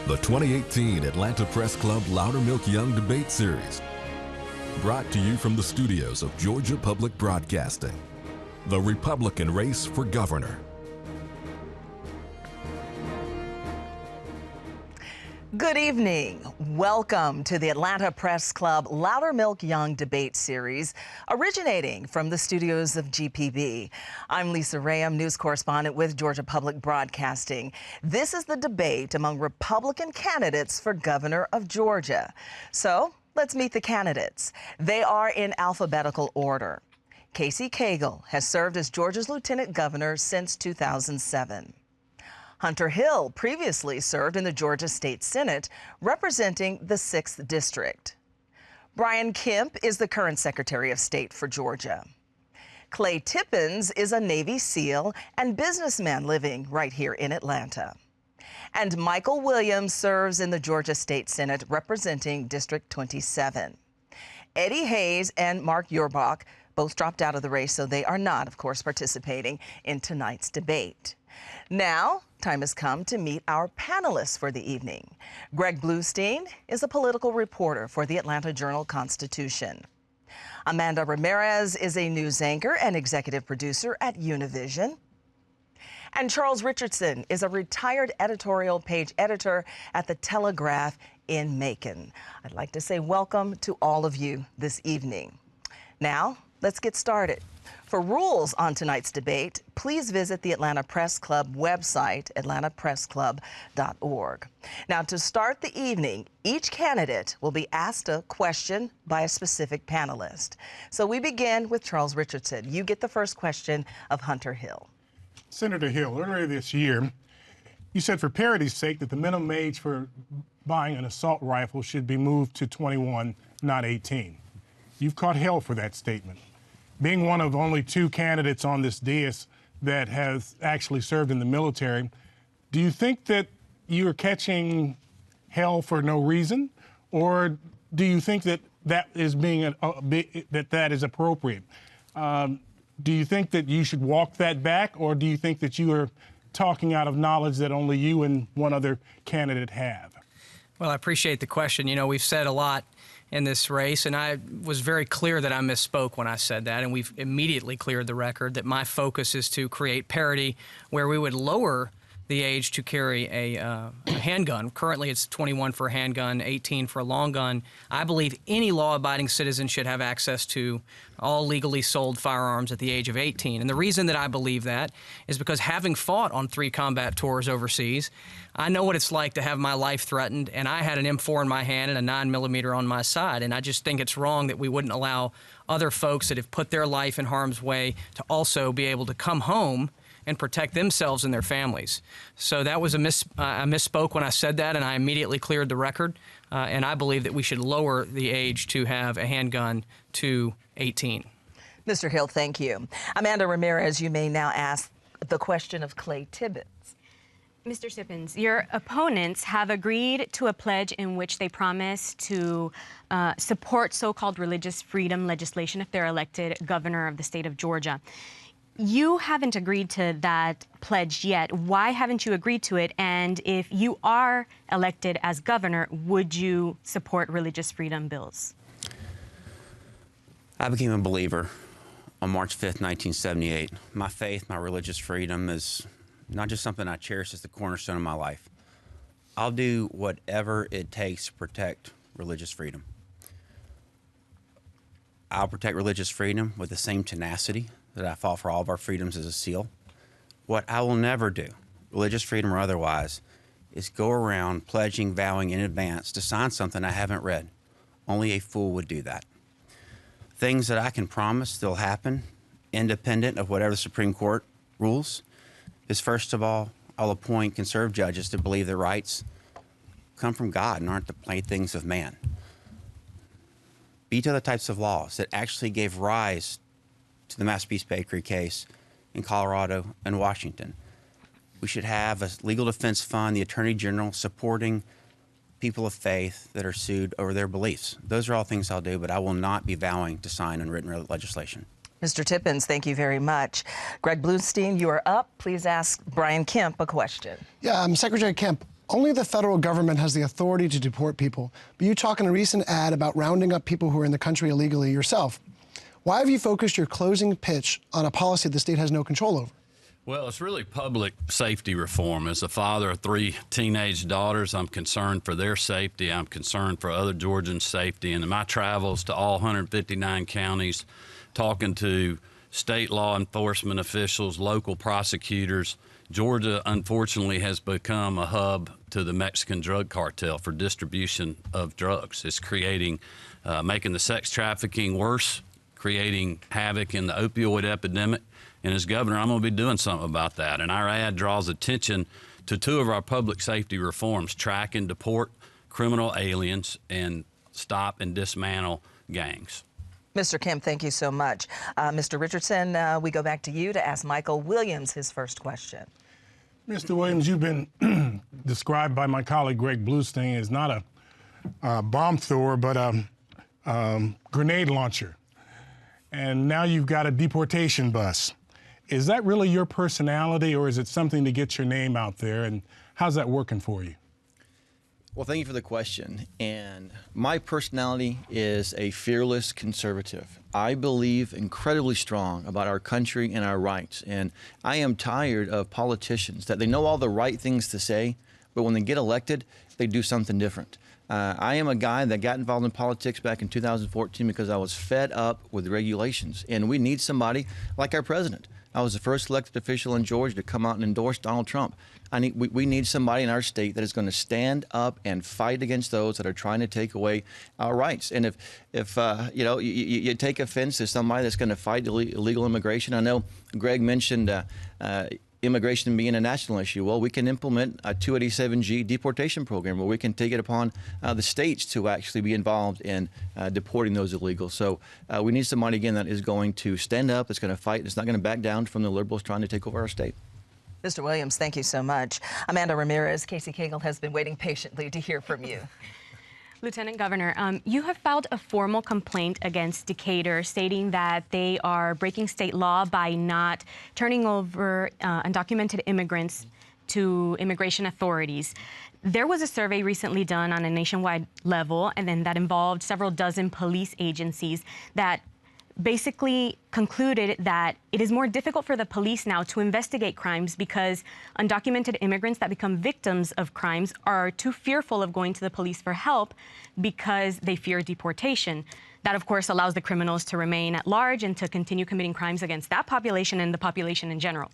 The 2018 Atlanta Press Club Loudermilk Young Debate Series. Brought to you from the studios of Georgia Public Broadcasting. The Republican race for governor. Good evening. Welcome to the Atlanta Press Club Loudermilk Young Debate Series, originating from the studios of GPB. I'm Lisa Rayam, news correspondent with Georgia Public Broadcasting. This is the debate among Republican candidates for governor of Georgia. So let's meet the candidates. They are in alphabetical order. Casey Cagle has served as Georgia's lieutenant governor since 2007. Hunter Hill previously served in the Georgia State Senate, representing the 6th District. Brian Kemp is the current Secretary of State for Georgia. Clay Tippins is a Navy SEAL and businessman living right here in Atlanta. And Michael Williams serves in the Georgia State Senate, representing District 27. Eddie Hayes and Mark Urbach both dropped out of the race, so they are not, of course, participating in tonight's debate. Now, time has come to meet our panelists for the evening. Greg Bluestein is a political reporter for the Atlanta Journal-Constitution. Amanda Ramirez is a news anchor and executive producer at Univision. And Charles Richardson is a retired editorial page editor at the Telegraph in Macon. I'd like to say welcome to all of you this evening. Now, let's get started. For rules on tonight's debate, please visit the Atlanta Press Club website, atlantapressclub.org. Now, to start the evening, each candidate will be asked a question by a specific panelist. So we begin with Charles Richardson. You get the first question of Hunter Hill. Senator Hill, earlier this year, you said for parity's sake that the minimum age for buying an assault rifle should be moved to 21, not 18. You've caught hell for that statement. Being one of only 2 candidates on this dais that has actually served in the military, do you think that you're catching hell for no reason, or do you think that that is that is appropriate? Do you think that you should walk that back, or do you think that you are talking out of knowledge that only you and one other candidate have? Well, I appreciate the question. You know, we've said a lot in this race, and I was very clear that I misspoke when I said that, and we've immediately cleared the record that my focus is to create parity where we would lower the age to carry a handgun. Currently, it's 21 for a handgun, 18 for a long gun. I believe any law-abiding citizen should have access to all legally sold firearms at the age of 18. And the reason that I believe that is because, having fought on 3 combat tours overseas, I know what it's like to have my life threatened, and I had an M4 in my hand and a 9mm on my side. And I just think it's wrong that we wouldn't allow other folks that have put their life in harm's way to also be able to come home and protect themselves and their families. So that was I misspoke when I said that, and I immediately cleared the record. And I believe that we should lower the age to have a handgun to 18. Mr. Hill, thank you. Amanda Ramirez, you may now ask the question of Clay Tippins. Mr. Tippins, your opponents have agreed to a pledge in which they promise to support so-called religious freedom legislation if they're elected governor of the state of Georgia. You haven't agreed to that pledge yet. Why haven't you agreed to it? And if you are elected as governor, would you support religious freedom bills? I became a believer on March 5th, 1978. My faith, my religious freedom is not just something I cherish, it's the cornerstone of my life. I'll do whatever it takes to protect religious freedom. I'll protect religious freedom with the same tenacity that I fought for all of our freedoms as a SEAL. What I will never do, religious freedom or otherwise, is go around pledging, vowing in advance to sign something I haven't read. Only a fool would do that. Things that I can promise they'll happen, independent of whatever the Supreme Court rules, is first of all, I'll appoint conservative judges to believe their rights come from God and aren't the playthings of man. Veto the types of laws that actually gave rise to the Masterpiece Bakery case in Colorado and Washington. We should have a legal defense fund, the Attorney General supporting people of faith that are sued over their beliefs. Those are all things I'll do, but I will not be vowing to sign unwritten legislation. Mr. Tippins, thank you very much. Greg Bluestein, you are up. Please ask Brian Kemp a question. Yeah, Secretary Kemp, Only the federal government has the authority to deport people, but you talk in a recent ad about rounding up people who are in the country illegally yourself. Why have you focused your closing pitch on a policy the state has no control over? Well, it's really public safety reform. As a father of 3 teenage daughters, I'm concerned for their safety. I'm concerned for other Georgians' safety. And in my travels to all 159 counties, talking to state law enforcement officials, local prosecutors, Georgia, unfortunately, has become a hub to the Mexican drug cartel for distribution of drugs. It's creating, making the sex trafficking worse, creating havoc in the opioid epidemic. And as governor, I'm going to be doing something about that. And our ad draws attention to 2 of our public safety reforms: track and deport criminal aliens and stop and dismantle gangs. Mr. Kim, thank you so much. Mr. Richardson, we go back to you to ask Michael Williams his first question. Mr. Williams, you've been described by my colleague Greg Bluestein as not a bomb thrower, but a grenade launcher. And now you've got a deportation bus. Is that really your personality, or is it something to get your name out there? And how's that working for you? Well, thank you for the question. And my personality is a fearless conservative. I believe incredibly strong about our country and our rights. And I am tired of politicians that they know all the right things to say, but when they get elected, they do something different. I am a guy that got involved in politics back in 2014 because I was fed up with regulations. And we need somebody like our president. I was the first elected official in Georgia to come out and endorse Donald Trump. We need somebody in our state that is going to stand up and fight against those that are trying to take away our rights. And if you know, you take offense to somebody that's going to fight illegal immigration. I know Greg mentioned immigration being a national issue. Well, we can implement a 287G deportation program where we can take it upon the states to actually be involved in deporting those illegals. So we need somebody, again, that is going to stand up, that's going to fight, that's not going to back down from the liberals trying to take over our state. Mr. Williams, thank you so much. Amanda Ramirez, Casey Cagle has been waiting patiently to hear from you. Lieutenant Governor, you have filed a formal complaint against Decatur stating that they are breaking state law by not turning over undocumented immigrants to immigration authorities. There was a survey recently done on a nationwide level, and then that involved several dozen police agencies that basically concluded that it is more difficult for the police now to investigate crimes because undocumented immigrants that become victims of crimes are too fearful of going to the police for help because they fear deportation. That, of course, allows the criminals to remain at large and to continue committing crimes against that population and the population in general.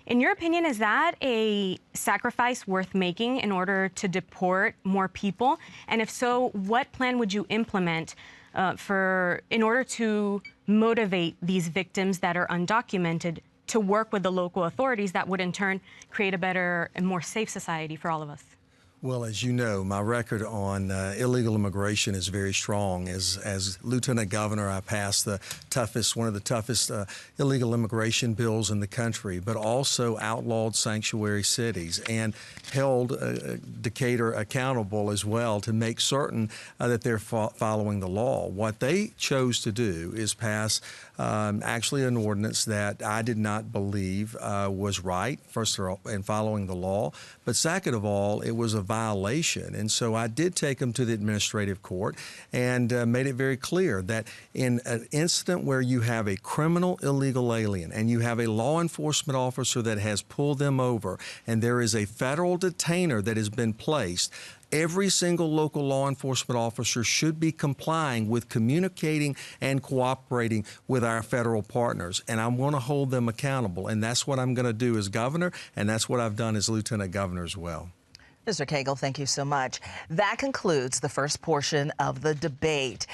In your opinion, is that a sacrifice worth making in order to deport more people? And if so, what plan would you implement in order to motivate these victims that are undocumented to work with the local authorities that would in turn create a better and more safe society for all of us? Well, as you know, my record on illegal immigration is very strong. As Lieutenant Governor, I passed one of the toughest illegal immigration bills in the country, but also outlawed sanctuary cities and held Decatur accountable as well to make certain that they're following the law. What they chose to do is pass actually an ordinance that I did not believe was right, first of all, in following the law, but second of all, it was a violation. And so I did take them to the administrative court and made it very clear that in an incident where you have a criminal illegal alien and you have a law enforcement officer that has pulled them over and there is a federal detainer that has been placed, every single local law enforcement officer should be complying with communicating and cooperating with our federal partners. And I'm going to hold them accountable. And that's what I'm going to do as governor, and that's what I've done as lieutenant governor as well. Mr. Cagle, thank you so much. That concludes the first portion of the debate.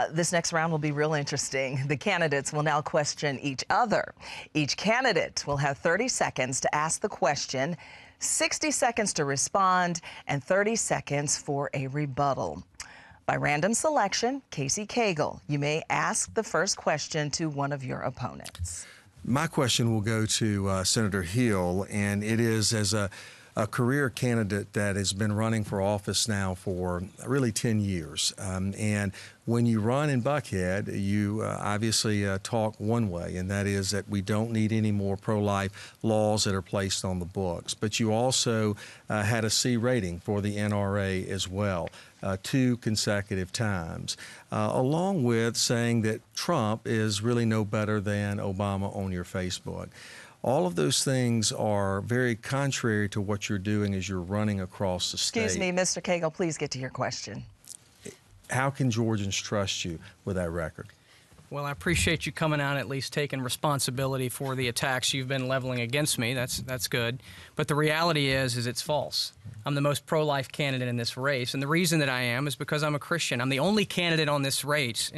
This next round will be real interesting. The candidates will now question each other. Each candidate will have 30 seconds to ask the question, 60 seconds to respond, and 30 seconds for a rebuttal. By random selection, Casey Cagle, you may ask the first question to one of your opponents. My question will go to Senator Hill, and it is as a a career candidate that has been running for office now for really 10 years. And when you run in Buckhead, you obviously talk one way, and that is that we don't need any more pro-life laws that are placed on the books. But you also had a C rating for the NRA as well, 2 consecutive times, along with saying that Trump is really no better than Obama on your Facebook. All of those things are very contrary to what you're doing as you're running across the state. Excuse me, Mr. Cagle, please get to your question. How can Georgians trust you with that record? Well, I appreciate you coming out, at least taking responsibility for the attacks you've been leveling against me. That's good. But the reality is it's false. I'm the most pro-life candidate in this race, and the reason that I am is because I'm a Christian. I'm the only candidate on this race,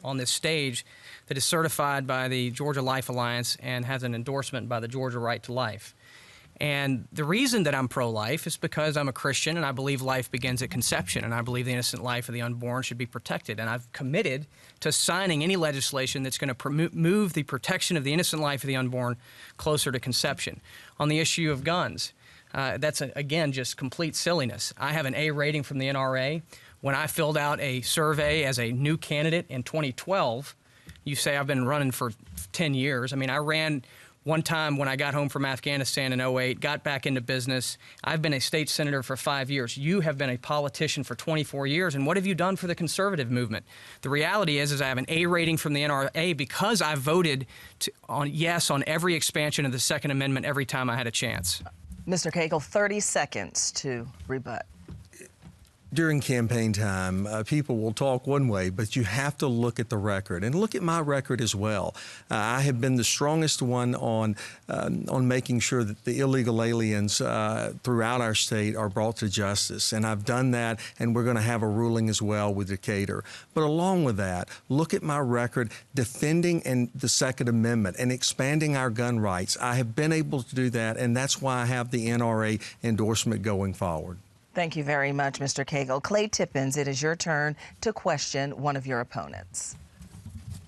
on this stage, that is certified by the Georgia Life Alliance and has an endorsement by the Georgia Right to Life. And the reason that I'm pro-life is because I'm a Christian and I believe life begins at conception, and I believe the innocent life of the unborn should be protected. And I've committed to signing any legislation that's going to move the protection of the innocent life of the unborn closer to conception. On the issue of guns, that's, again, just complete silliness. I have an A rating from the NRA. When I filled out a survey as a new candidate in 2012, you say I've been running for 10 years. I mean, I ran one time when I got home from Afghanistan in 2008, got back into business. I've been a state senator for 5 years. You have been a politician for 24 years. And what have you done for the conservative movement? The reality is I have an A rating from the NRA because I voted yes on every expansion of the Second Amendment every time I had a chance. Mr. Cagle, 30 seconds to rebut. During campaign time, people will talk one way, but you have to look at the record and look at my record as well. I have been the strongest one on making sure that the illegal aliens throughout our state are brought to justice, and I've done that, and we're going to have a ruling as well with Decatur. But along with that, look at my record defending the Second Amendment and expanding our gun rights. I have been able to do that, and that's why I have the NRA endorsement going forward. Thank you very much, Mr. Cagle. Clay Tippins, it is your turn to question one of your opponents.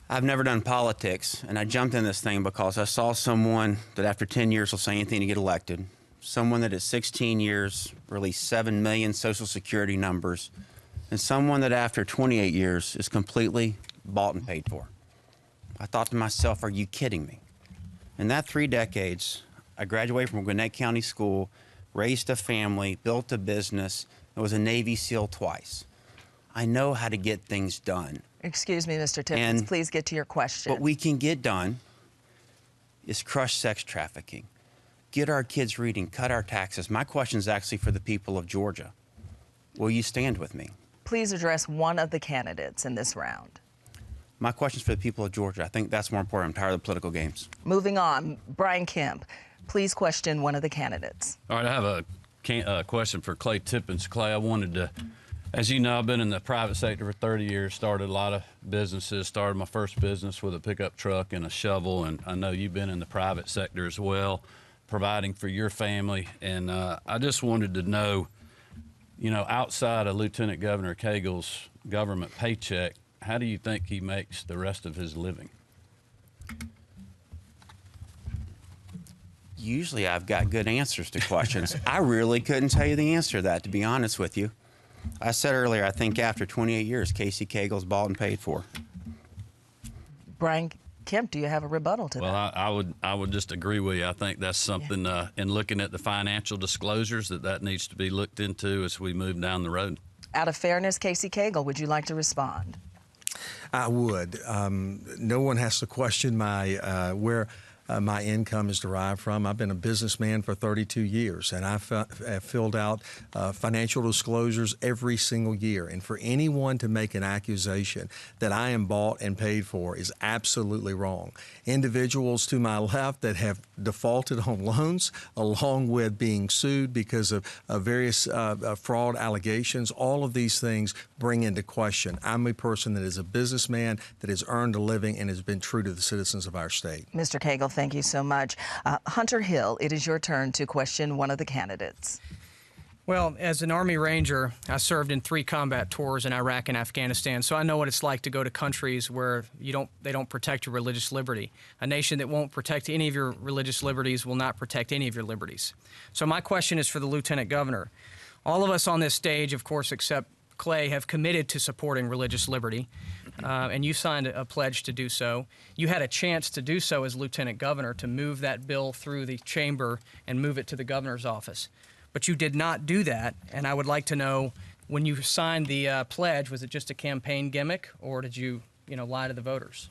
I've never done politics, and I jumped in this thing because I saw someone that after 10 years will say anything to get elected, someone that at 16 years released 7 million Social Security numbers, and someone that after 28 years is completely bought and paid for. I thought to myself, are you kidding me? In that 3 decades, I graduated from Gwinnett County School, raised a family, built a business, and was a Navy SEAL twice. I know how to get things done. Excuse me, Mr. Tippins, please get to your question. What we can get done is crush sex trafficking, get our kids reading, cut our taxes. My question is actually for the people of Georgia. Will you stand with me? Please address one of the candidates in this round. My question is for the people of Georgia. I think that's more important. I'm tired of the political games. Moving on, Brian Kemp. Please question one of the candidates. All right, I have a question for Clay Tippins. Clay, I wanted to, as you know, I've been in the private sector for 30 years, started a lot of businesses, started my first business with a pickup truck and a shovel, and I know you've been in the private sector as well, providing for your family, and I just wanted to know, you know, outside of Lieutenant Governor Cagle's government paycheck, how do you think he makes the rest of his living? Usually I've got good answers to questions. I really couldn't tell you the answer to that, to be honest with you. I said earlier, I think after 28 years, Casey Cagle's bought and paid for. Brian Kemp, do you have a rebuttal to that? Well, I would just agree with you. I think that's something, in looking at the financial disclosures, that needs to be looked into as we move down the road. Out of fairness, Casey Cagle, would you like to respond? I would. No one has to question where my income is derived from. I've been a businessman for 32 years, and I've filled out financial disclosures every single year. And for anyone to make an accusation that I am bought and paid for is absolutely wrong. Individuals to my left that have defaulted on loans, along with being sued because of various fraud allegations, all of these things bring into question. I'm a person that is a businessman that has earned a living and has been true to the citizens of our state. Mr. Cagle, thank you so much. Hunter Hill, it is your turn to question one of the candidates. Well, as an Army Ranger, I served in 3 combat tours in Iraq and Afghanistan, so I know what it's like to go to countries where they don't protect your religious liberty. A nation that won't protect any of your religious liberties will not protect any of your liberties. So my question is for the Lieutenant Governor. All of us on this stage, of course, except Clay, have committed to supporting religious liberty, and you signed a pledge to do so. You had a chance to do so as Lieutenant Governor, to move that bill through the chamber and move it to the governor's office. But you did not do that, and I would like to know, when you signed the pledge, was it just a campaign gimmick, or did you lie to the voters?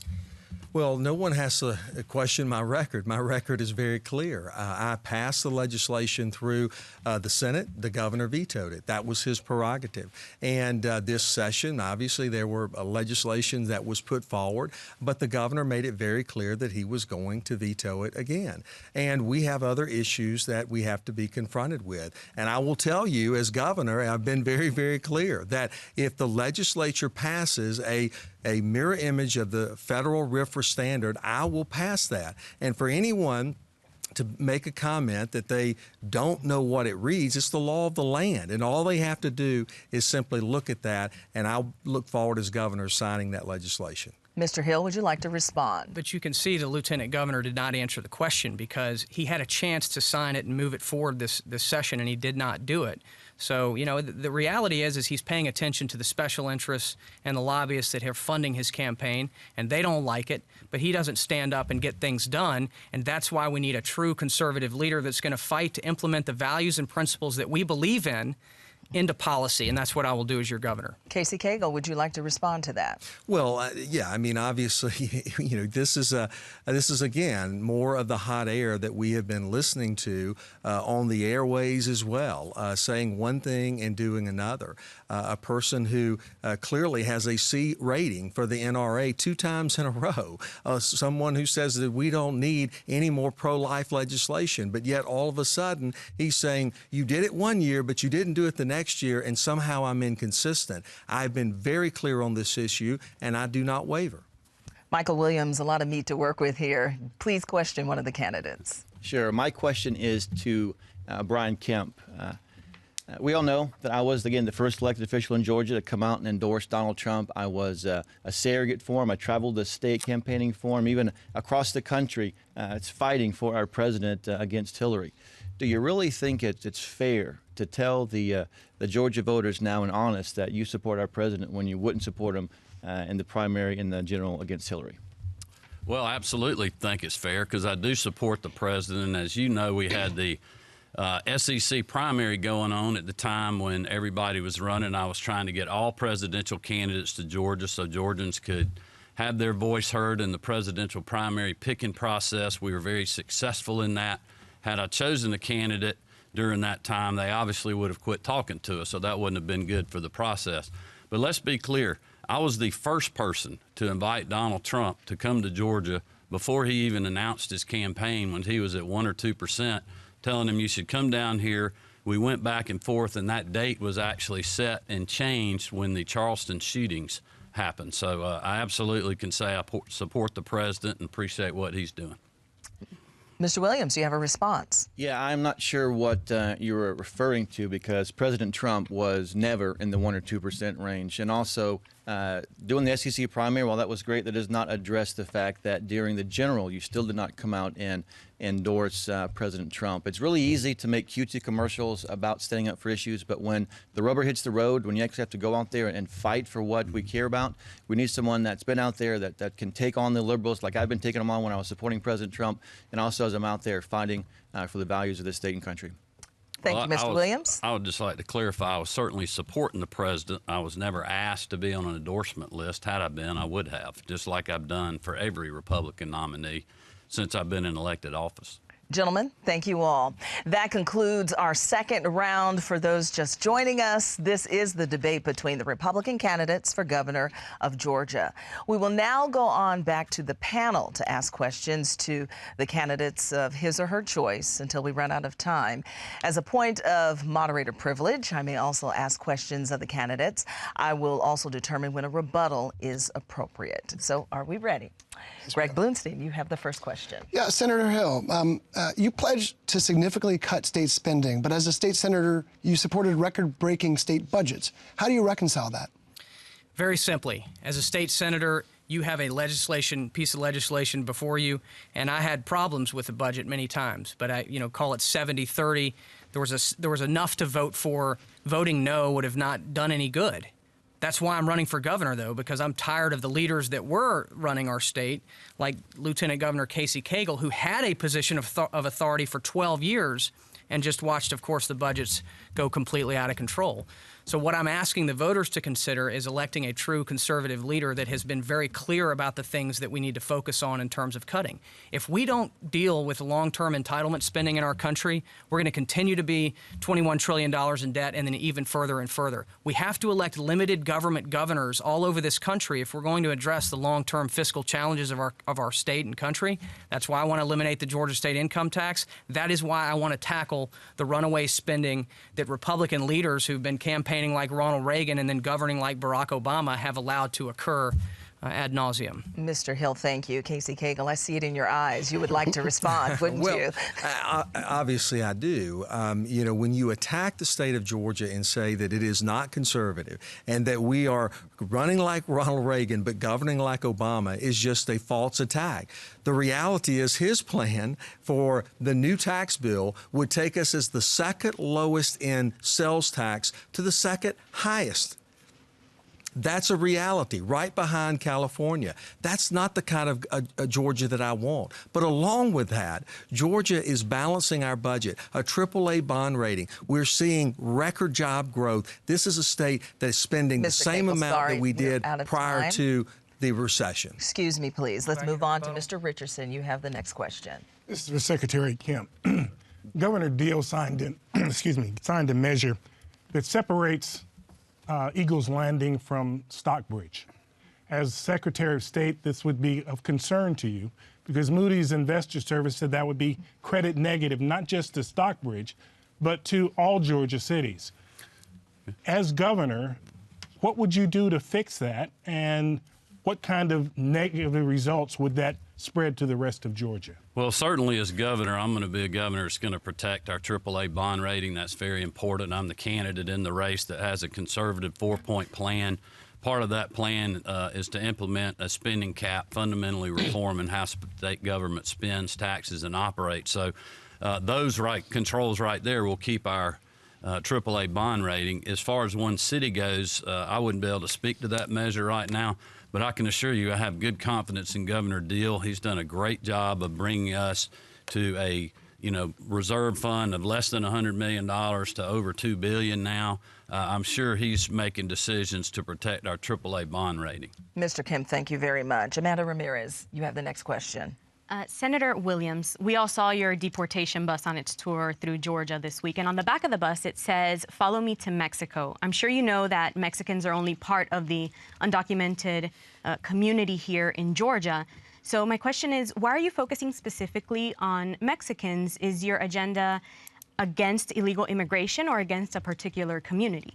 Well, no one has to question my record. My record is very clear. I passed the legislation through the Senate. The governor vetoed it. That was his prerogative. And this session, obviously, there were legislation that was put forward, but the governor made it very clear that he was going to veto it again. And we have other issues that we have to be confronted with. And I will tell you, as governor, I've been very, very clear that if the legislature passes a mirror image of the federal RFRA standard, I will pass that. And for anyone to make a comment that they don't know what it reads, it's the law of the land. And all they have to do is simply look at that, and I'll look forward as governor signing that legislation. Mr. Hill, would you like to respond? But you can see the Lieutenant Governor did not answer the question, because he had a chance to sign it and move it forward this session, and he did not do it. So, the reality is he's paying attention to the special interests and the lobbyists that are funding his campaign, and they don't like it, but he doesn't stand up and get things done, and that's why we need a true conservative leader that's going to fight to implement the values and principles that we believe in into policy, and that's what I will do as your governor. Casey Cagle, would you like to respond to that? Well, yeah, I mean, obviously, this is again more of the hot air that we have been listening to on the airways as well, saying one thing and doing another. A person who clearly has a C rating for the NRA 2 times in a row, someone who says that we don't need any more pro-life legislation, but yet all of a sudden he's saying you did it one year, but you didn't do it the next year, and somehow I'm inconsistent. I've been very clear on this issue, and I do not waver. Michael Williams, a lot of meat to work with here. Please question one of the candidates. Sure. My question is to Brian Kemp. We all know that I was, again, the first elected official in Georgia to come out and endorse Donald Trump. I was a surrogate for him. I traveled the state campaigning for him, even across the country. It's fighting for our president against Hillary. Do you really think it's fair to tell the Georgia voters now and honest that you support our president when you wouldn't support him in the primary in the general against Hillary? Well, I absolutely think it's fair, because I do support the president. As you know, we had the SEC primary going on at the time when everybody was running. I was trying to get all presidential candidates to Georgia so Georgians could have their voice heard in the presidential primary picking process. We were very successful in that. Had I chosen a candidate during that time, they obviously would have quit talking to us, so that wouldn't have been good for the process. But let's be clear. I was the first person to invite Donald Trump to come to Georgia before he even announced his campaign, when he was at 1 or 2%, telling him you should come down here. We went back and forth, and that date was actually set and changed when the Charleston shootings happened. So I absolutely can say I support the president and appreciate what he's doing. Mr. Williams, do you have a response? Yeah, I'm not sure what you were referring to, because President Trump was never in the 1 or 2% range. And also, doing the SEC primary, while that was great, that does not address the fact that during the general, you still did not come out and endorse President Trump. It's really easy to make cutesy commercials about standing up for issues, but when the rubber hits the road, when you actually have to go out there and fight for what we care about, we need someone that's been out there that can take on the liberals, like I've been taking them on when I was supporting President Trump, and also as I'm out there fighting for the values of this state and country. Thank you, Mr. Williams. I would just like to clarify, I was certainly supporting the president. I was never asked to be on an endorsement list. Had I been, I would have, just like I've done for every Republican nominee since I've been in elected office. Gentlemen, thank you all. That concludes our second round. For those just joining us, this is the debate between the Republican candidates for governor of Georgia. We will now go on back to the panel to ask questions to the candidates of his or her choice until we run out of time. As a point of moderator privilege, I may also ask questions of the candidates. I will also determine when a rebuttal is appropriate. So are we ready? Greg Blumenstein, you have the first question. Yeah, Senator Hill, You pledged to significantly cut state spending, but as a state senator, you supported record-breaking state budgets. How do you reconcile that? Very simply, as a state senator, you have a piece of legislation before you, and I had problems with the budget many times, but I, call it 70-30. There was enough to vote for. Voting no would have not done any good. That's why I'm running for governor, though, because I'm tired of the leaders that were running our state, like Lieutenant Governor Casey Cagle, who had a position of authority for 12 years and just watched, of course, the budgets go completely out of control. So what I'm asking the voters to consider is electing a true conservative leader that has been very clear about the things that we need to focus on in terms of cutting. If we don't deal with long-term entitlement spending in our country, we're going to continue to be $21 trillion in debt and then even further and further. We have to elect limited government governors all over this country if we're going to address the long-term fiscal challenges of our state and country. That's why I want to eliminate the Georgia state income tax. That is why I want to tackle the runaway spending that Republican leaders who've been campaigning like Ronald Reagan and then governing like Barack Obama have allowed to occur ad nauseum. Mr. Hill, thank you. Casey Cagle, I see it in your eyes. You would like to respond, wouldn't you? Obviously I do. When you attack the state of Georgia and say that it is not conservative and that we are running like Ronald Reagan but governing like Obama is just a false attack. The reality is his plan for the new tax bill would take us as the second lowest in sales tax to the second highest. That's a reality, right behind California. That's not the kind of Georgia that I want. But along with that, Georgia is balancing our budget, a AAA bond rating. We're seeing record job growth. This is a state that is spending the same amount that we did prior to the recession. Excuse me, please. Let's move on to Mr. Richardson. You have the next question. This is for Secretary Kemp. Governor Deal signed a measure that separates Eagles Landing from Stockbridge. As Secretary of State, this would be of concern to you because Moody's Investor Service said that would be credit negative, not just to Stockbridge, but to all Georgia cities. As governor, what would you do to fix that, and what kind of negative results would that spread to the rest of Georgia? Well, certainly as governor, I'm going to be a governor that's going to protect our AAA bond rating. That's very important. I'm the candidate in the race that has a conservative 4-point plan. Part of that plan is to implement a spending cap, fundamentally reforming how state government spends, taxes, and operates. So those controls right there will keep our AAA bond rating. As far as one city goes, I wouldn't be able to speak to that measure right now. But I can assure you I have good confidence in Governor Deal. He's done a great job of bringing us to a reserve fund of less than $100 million to over $2 billion now. I'm sure he's making decisions to protect our AAA bond rating. Mr. Kemp, thank you very much. Amanda Ramirez, you have the next question. Senator Williams, we all saw your deportation bus on its tour through Georgia this week, and on the back of the bus it says, "Follow me to Mexico." I'm sure you know that Mexicans are only part of the undocumented community here in Georgia. So my question is, why are you focusing specifically on Mexicans? Is your agenda against illegal immigration or against a particular community?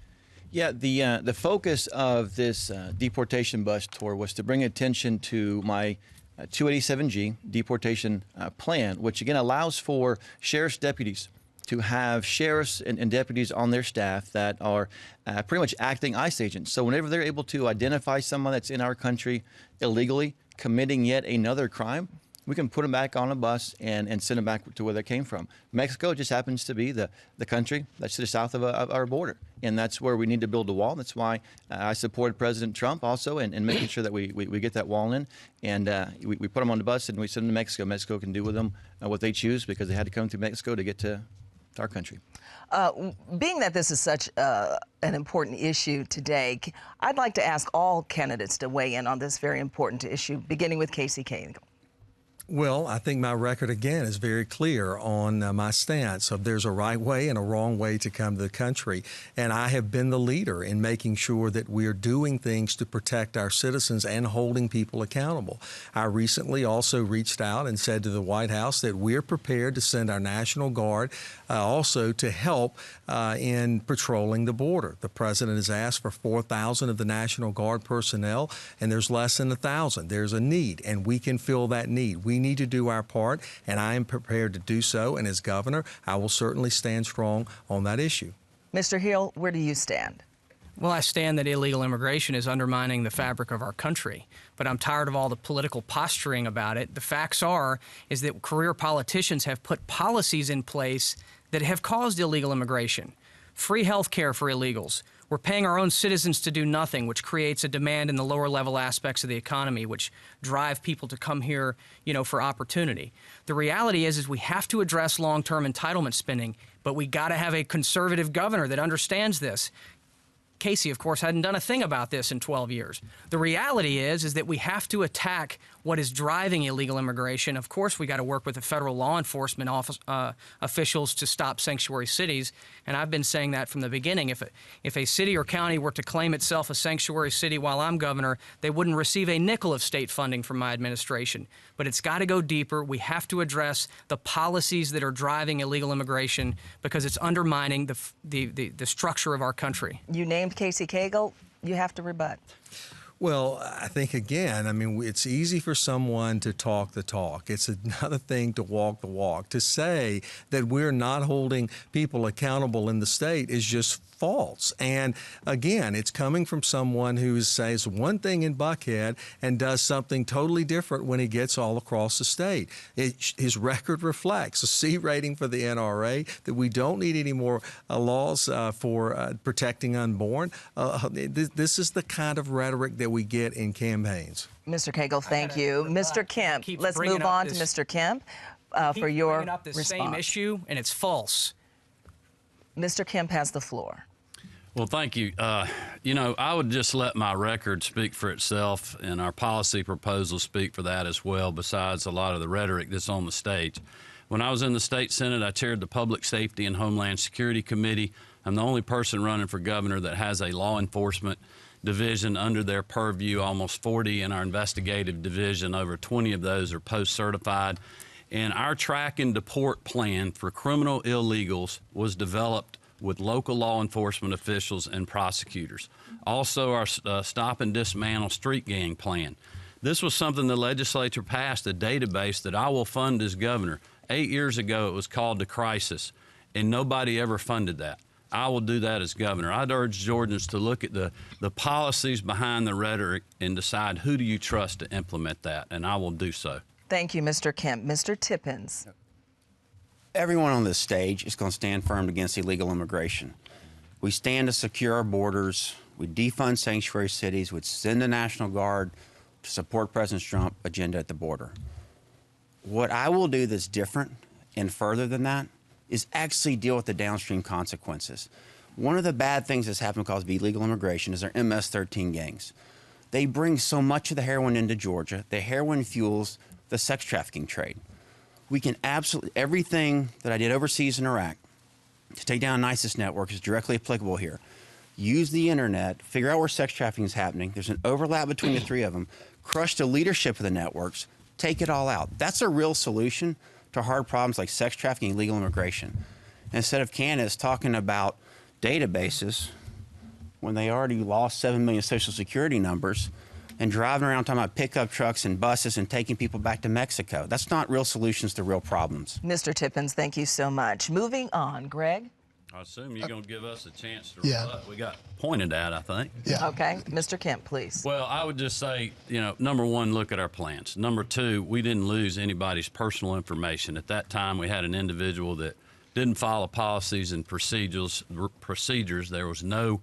Yeah, the focus of this deportation bus tour was to bring attention to my 287G deportation plan, which again allows for sheriff's deputies to have sheriffs and deputies on their staff that are pretty much acting ICE agents. So whenever they're able to identify someone that's in our country illegally committing yet another crime, we can put them back on a bus and send them back to where they came from. Mexico just happens to be the country that's to the south of our border, and that's where we need to build a wall. That's why I supported President Trump also in making sure that we get that wall in, and we put them on the bus and we send them to Mexico. Mexico can do with them what they choose because they had to come through Mexico to get to our country. Being that this is such an important issue today, I'd like to ask all candidates to weigh in on this very important issue, beginning with Casey Cagle. Well, I think my record, again, is very clear on my stance of there's a right way and a wrong way to come to the country. And I have been the leader in making sure that we're doing things to protect our citizens and holding people accountable. I recently also reached out and said to the White House that we're prepared to send our National Guard also to help in patrolling the border. The president has asked for 4,000 of the National Guard personnel, and there's less than 1,000. There's a need, and we can fill that need. We We need to do our part, and I am prepared to do so. And as governor, I will certainly stand strong on that issue. Mr. Hill, where do you stand? Well, I stand that illegal immigration is undermining the fabric of our country, but I'm tired of all the political posturing about it. The facts is that career politicians have put policies in place that have caused illegal immigration. Free health care for illegals. We're paying our own citizens to do nothing, which creates a demand in the lower level aspects of the economy, which drive people to come here, for opportunity. The reality is we have to address long-term entitlement spending, but we got to have a conservative governor that understands this. Casey, of course, hadn't done a thing about this in 12 years. The reality is that we have to attack what is driving illegal immigration. Of course, we got to work with the federal law enforcement officials to stop sanctuary cities. And I've been saying that from the beginning. If a city or county were to claim itself a sanctuary city while I'm governor, they wouldn't receive a nickel of state funding from my administration. But it's got to go deeper. We have to address the policies that are driving illegal immigration because it's undermining the structure of our country. You named Casey Cagle. You have to rebut. Well, I think, again, it's easy for someone to talk the talk. It's another thing to walk the walk. To say that we're not holding people accountable in the state is just false. And again, it's coming from someone who says one thing in Buckhead and does something totally different when he gets all across the state. His record reflects a C rating for the NRA, that we don't need any more laws for protecting unborn. This is the kind of rhetoric that we get in campaigns. Mr. Cagle, thank you. Mr. Kemp, let's move on to Mr. Kemp for your bringing up this response. same issue, and it's false. Mr. Kemp has the floor. Well, thank you. I would just let my record speak for itself, and our policy proposals speak for that as well, besides a lot of the rhetoric that's on the stage. When I was in the state Senate, I chaired the Public Safety and Homeland Security Committee. I'm the only person running for governor that has a law enforcement division under their purview, almost 40 in our investigative division. Over 20 of those are post-certified. And our track and deport plan for criminal illegals was developed with local law enforcement officials and prosecutors. Also, our stop and dismantle street gang plan. This was something the legislature passed, a database that I will fund as governor. 8 years ago, it was called the crisis, and nobody ever funded that. I will do that as governor. I'd urge Georgians to look at the policies behind the rhetoric and decide who do you trust to implement that, and I will do so. Thank you, Mr. Kemp. Mr. Tippins. Everyone on this stage is going to stand firm against illegal immigration. We stand to secure our borders. We defund sanctuary cities. We send the National Guard to support President Trump's agenda at the border. What I will do that's different and further than that is actually deal with the downstream consequences. One of the bad things that's happened because of illegal immigration is our MS-13 gangs. They bring so much of the heroin into Georgia. The heroin fuels the sex trafficking trade. We can absolutely, everything that I did overseas in Iraq to take down an ISIS network is directly applicable here. Use the internet, figure out where sex trafficking is happening. There's an overlap between the three of them. Crush the leadership of the networks. Take it all out. That's a real solution to hard problems like sex trafficking and illegal immigration. And instead of candidates talking about databases when they already lost 7 million Social Security numbers and driving around talking about pickup trucks and buses and taking people back to Mexico. That's not real solutions to real problems. Mr. Tippins, thank you so much. Moving on, Greg. I assume you're going to give us a chance to rebut. We got pointed at, I think. Yeah. Okay. Mr. Kemp, please. Well, I would just say, number one, look at our plans. Number two, we didn't lose anybody's personal information. At that time, we had an individual that didn't follow policies and procedures. There was no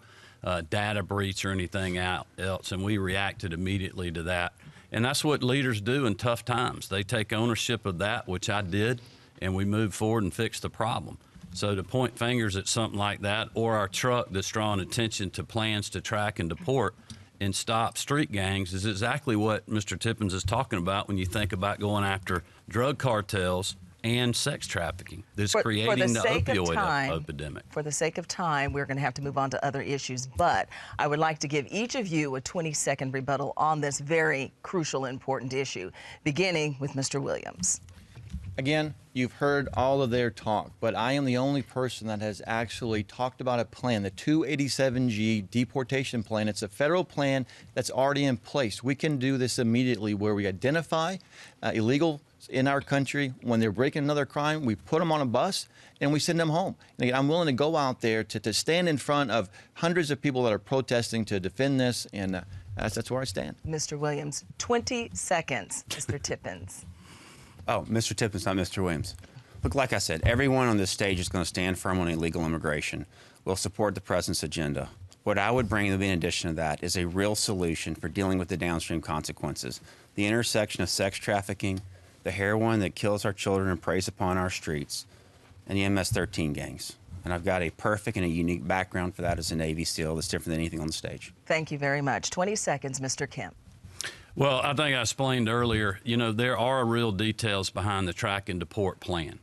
data breach or anything else, and we reacted immediately to that. And that's what leaders do in tough times. They take ownership of that, which I did, and we move forward and fix the problem. So to point fingers at something like that, or our truck that's drawing attention to plans to track and deport and stop street gangs, is exactly what Mr. Tippins is talking about when you think about going after drug cartels and sex trafficking that's creating the opioid epidemic. For the sake of time, we're going to have to move on to other issues, but I would like to give each of you a 20-second rebuttal on this very crucial, important issue, beginning with Mr. Williams. Again, you've heard all of their talk, but I am the only person that has actually talked about a plan, the 287G deportation plan. It's a federal plan that's already in place. We can do this immediately where we identify illegal in our country, when they're breaking another crime, we put them on a bus and we send them home. And again, I'm willing to go out there to stand in front of hundreds of people that are protesting to defend this, and that's where I stand. Mr. Williams, 20 seconds. Mr. Tippins. Oh, Mr. Tippins, not Mr. Williams. Look, like I said, everyone on this stage is going to stand firm on illegal immigration. We'll support the president's agenda. What I would bring in addition to that is a real solution for dealing with the downstream consequences. The intersection of sex trafficking, the heroin that kills our children and preys upon our streets, and the MS-13 gangs. And I've got a perfect and a unique background for that as a Navy SEAL that's different than anything on the stage. Thank you very much. 20 seconds, Mr. Kemp. Well, I think I explained earlier, you know, there are real details behind the track and deport plan.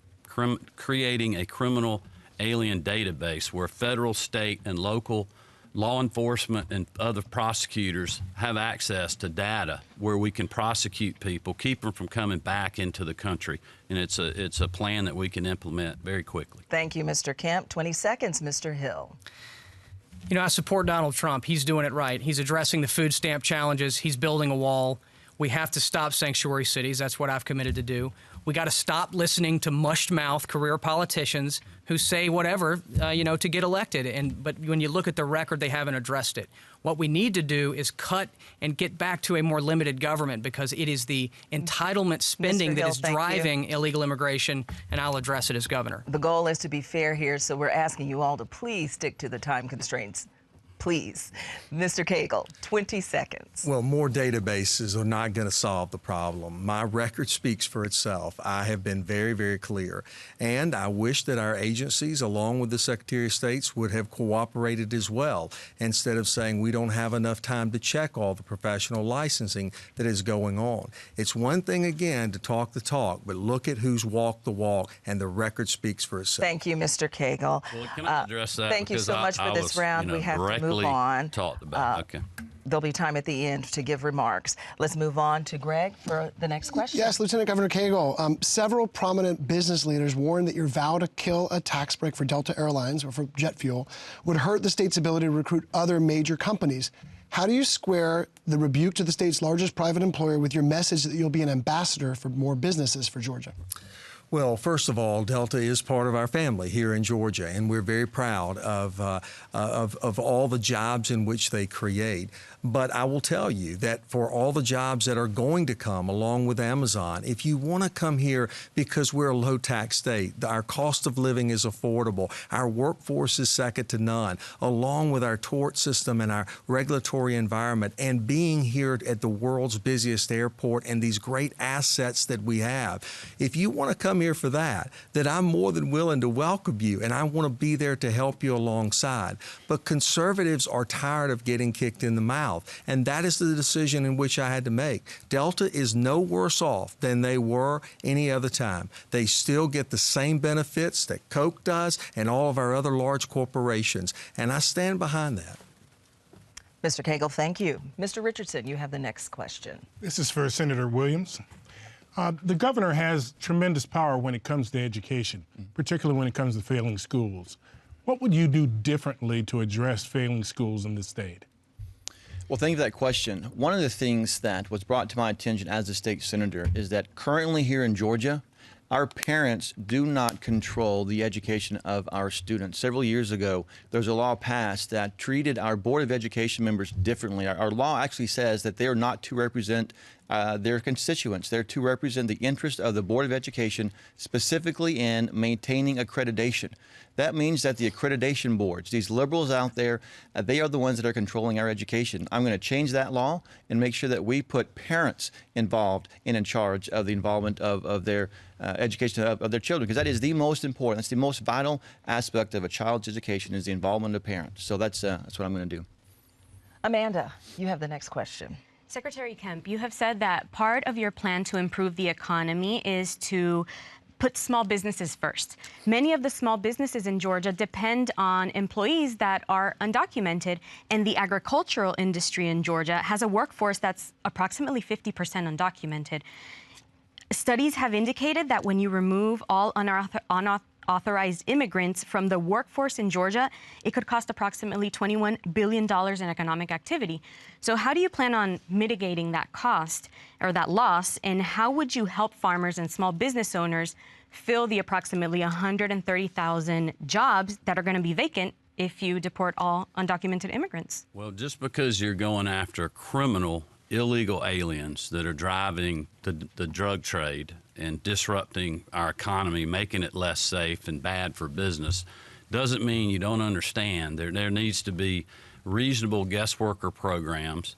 Creating a criminal alien database where federal, state, and local law enforcement and other prosecutors have access to data where we can prosecute people, keep them from coming back into the country. And it's a plan that we can implement very quickly. Thank you, Mr. Kemp. 20 seconds, Mr. Hill. You know, I support Donald Trump. He's doing it right. He's addressing the food stamp challenges. He's building a wall. We have to stop sanctuary cities. That's what I've committed to do. We got to stop listening to mushed-mouth career politicians who say whatever, you know, to get elected. But when you look at the record, they haven't addressed it. What we need to do is cut and get back to a more limited government, because it is the entitlement spending that is driving illegal immigration, and I'll address it as governor. The goal is to be fair here, so we're asking you all to please stick to the time constraints. Please. Mr. Cagle, 20 seconds. Well, more databases are not going to solve the problem. My record speaks for itself. I have been very, very clear. And I wish that our agencies, along with the Secretary of State, would have cooperated as well, instead of saying we don't have enough time to check all the professional licensing that is going on. It's one thing, again, to talk the talk, but look at who's walked the walk, and the record speaks for itself. Thank you, Mr. Cagle. Well, can I address that? Thank you so much for this round. We have to move on. Talked about. Okay. There'll be time at the end to give remarks. Let's move on to Greg for the next question. Yes, Lieutenant Governor Cagle. Several prominent business leaders warned that your vow to kill a tax break for Delta Airlines or for jet fuel would hurt the state's ability to recruit other major companies. How do you square the rebuke to the state's largest private employer with your message that you'll be an ambassador for more businesses for Georgia? Well, first of all, Delta is part of our family here in Georgia, and we're very proud of all the jobs in which they create. But I will tell you that for all the jobs that are going to come along with Amazon, if you want to come here because we're a low-tax state, our cost of living is affordable, our workforce is second to none, along with our tort system and our regulatory environment, and being here at the world's busiest airport and these great assets that we have, if you want to come here for that, then I'm more than willing to welcome you, and I want to be there to help you alongside. But conservatives are tired of getting kicked in the mouth, and that is the decision in which I had to make. Delta is no worse off than they were any other time. They still get the same benefits that Coke does and all of our other large corporations, and I stand behind that. Mr. Cagle, thank you. Mr. Richardson, you have the next question. This is for Senator Williams. The governor has tremendous power when it comes to education, particularly when it comes to failing schools. What would you do differently to address failing schools in the state? Well, thank you for that question. One of the things that was brought to my attention as a state senator is that currently here in Georgia, our parents do not control the education of our students. Several years ago, there was a law passed that treated our Board of Education members differently. Our law actually says that they are not to represent their constituents. They're to represent the interest of the Board of Education, specifically in maintaining accreditation. That means that the accreditation boards, these liberals out there, they are the ones that are controlling our education. I'm going to change that law and make sure that we put parents involved and in charge of the involvement of their education of their children, because that is the most important, that's the most vital aspect of a child's education, is the involvement of parents. So that's what I'm going to do. Amanda, you have the next question. Secretary Kemp, you have said that part of your plan to improve the economy is to put small businesses first. Many of the small businesses in Georgia depend on employees that are undocumented, and the agricultural industry in Georgia has a workforce that's approximately 50% undocumented. Studies have indicated that when you remove all authorized immigrants from the workforce in Georgia, it could cost approximately $21 billion in economic activity. So how do you plan on mitigating that cost or that loss, and how would you help farmers and small business owners fill the approximately 130,000 jobs that are going to be vacant if you deport all undocumented immigrants? Well, just because you're going after criminal, illegal aliens that are driving the drug trade and disrupting our economy, making it less safe and bad for business, doesn't mean you don't understand. There needs to be reasonable guest worker programs.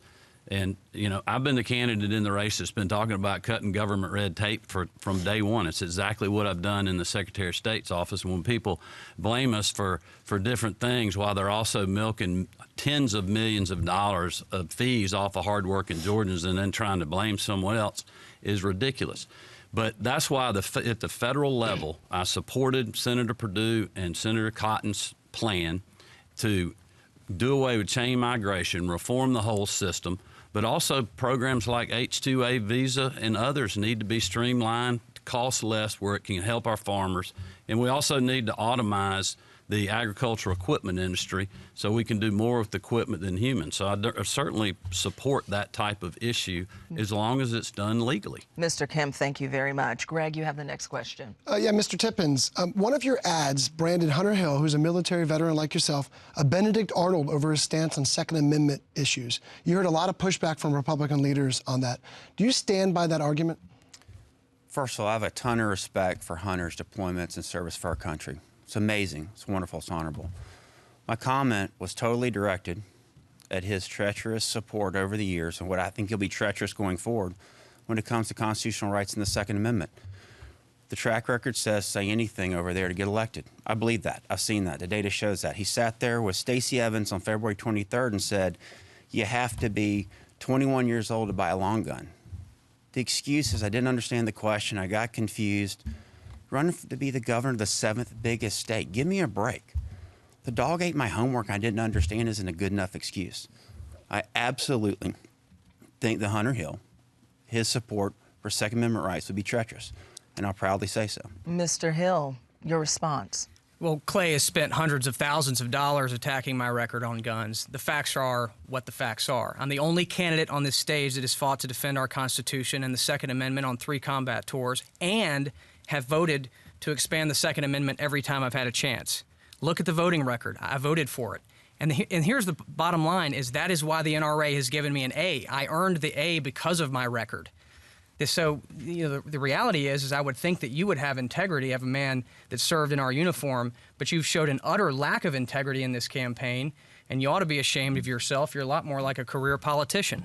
And, you know, I've been the candidate in the race that's been talking about cutting government red tape from day one. It's exactly what I've done in the Secretary of State's office. And when people blame us for different things while they're also milking tens of millions of dollars of fees off of hardworking Georgians and then trying to blame someone else is ridiculous. But that's why at the federal level, I supported Senator Perdue and Senator Cotton's plan to do away with chain migration, reform the whole system, but also programs like H-2A visa and others need to be streamlined, cost less, where it can help our farmers. And we also need to automize the agricultural equipment industry so we can do more with equipment than humans. So I certainly support that type of issue as long as it's done legally. Mr. Kemp, thank you very much. Greg, you have the next question. Yeah, Mr. Tippins, one of your ads branded Hunter Hill, who's a military veteran like yourself, a Benedict Arnold over his stance on Second Amendment issues. You heard a lot of pushback from Republican leaders on that. Do you stand by that argument? First of all, I have a ton of respect for Hunter's deployments and service for our country. It's amazing, it's wonderful, it's honorable. My comment was totally directed at his treacherous support over the years and what I think he'll be treacherous going forward when it comes to constitutional rights and the Second Amendment. The track record says say anything over there to get elected. I believe that. I've seen that. The data shows that. He sat there with Stacey Evans on February 23rd and said, you have to be 21 years old to buy a long gun. The excuse is I didn't understand the question, I got confused. Running to be the governor of the 7th biggest state. Give me a break. The dog ate my homework I didn't understand isn't a good enough excuse. I absolutely think that Hunter Hill, his support for Second Amendment rights would be treacherous, and I'll proudly say so. Mr. Hill, your response. Well, Clay has spent hundreds of thousands of dollars attacking my record on guns. The facts are what the facts are. I'm the only candidate on this stage that has fought to defend our Constitution and the Second Amendment on 3 combat tours, and have voted to expand the Second Amendment every time I've had a chance. Look at the voting record. I voted for it. And here's the bottom line, is that is why the NRA has given me an A. I earned the A because of my record. So you know, the reality is I would think that you would have integrity of a man that served in our uniform, but you've showed an utter lack of integrity in this campaign, and you ought to be ashamed of yourself. You're a lot more like a career politician.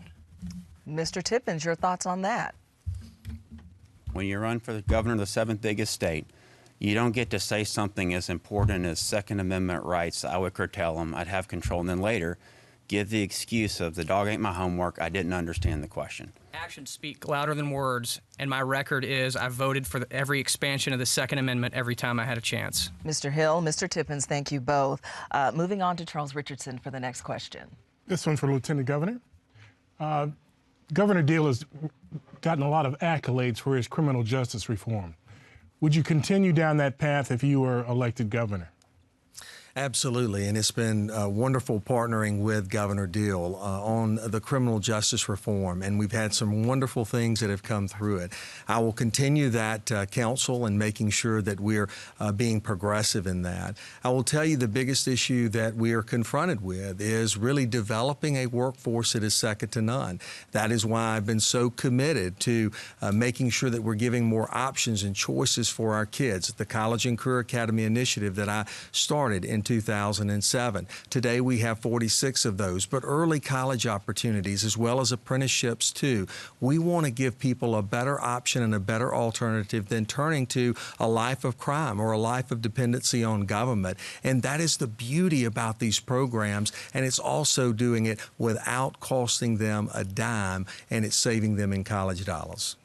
Mr. Tippins, your thoughts on that? When you run for the governor of the 7th biggest state, you don't get to say something as important as Second Amendment rights. I would curtail them. I'd have control. And then later, give the excuse of the dog ate my homework. I didn't understand the question. Actions speak louder than words, and my record is I voted for every expansion of the Second Amendment every time I had a chance. Mr. Hill, Mr. Tippins, thank you both. Moving on to Charles Richardson for the next question. This one's for Lieutenant Governor. Governor Deal has gotten a lot of accolades for his criminal justice reform. Would you continue down that path if you were elected governor? Absolutely, and it's been wonderful partnering with Governor Deal on the criminal justice reform, and we've had some wonderful things that have come through it. I will continue that counsel and making sure that we're being progressive in that. I will tell you the biggest issue that we are confronted with is really developing a workforce that is second to none. That is why I've been so committed to making sure that we're giving more options and choices for our kids. The College and Career Academy initiative that I started in 2007. Today we have 46 of those, but early college opportunities as well as apprenticeships too. We want to give people a better option and a better alternative than turning to a life of crime or a life of dependency on government. And that is the beauty about these programs, and it's also doing it without costing them a dime, and it's saving them in college dollars.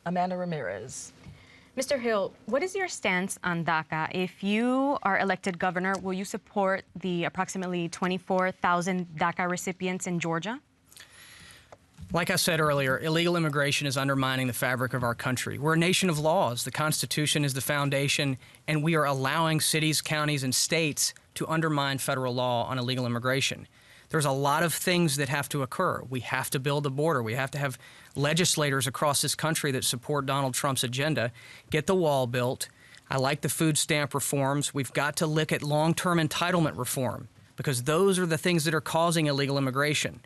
Amanda Ramirez. Mr. Hill, what is your stance on DACA? If you are elected governor, will you support the approximately 24,000 DACA recipients in Georgia? Like I said earlier, illegal immigration is undermining the fabric of our country. We're a nation of laws. The Constitution is the foundation, and we are allowing cities, counties, and states to undermine federal law on illegal immigration. There's a lot of things that have to occur. We have to build a border. We have to have legislators across this country that support Donald Trump's agenda, get the wall built. I like the food stamp reforms. We've got to look at long-term entitlement reform because those are the things that are causing illegal immigration.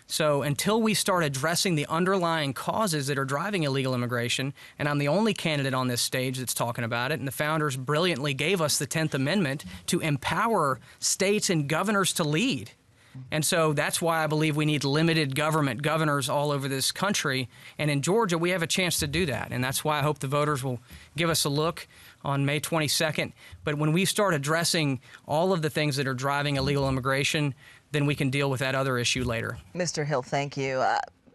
So until we start addressing the underlying causes that are driving illegal immigration, and I'm the only candidate on this stage that's talking about it, and the founders brilliantly gave us the 10th Amendment to empower states and governors to lead. And so that's why I believe we need limited government governors all over this country. And in Georgia, we have a chance to do that. And that's why I hope the voters will give us a look on May 22nd. But when we start addressing all of the things that are driving illegal immigration, then we can deal with that other issue later. Mr. Hill, thank you.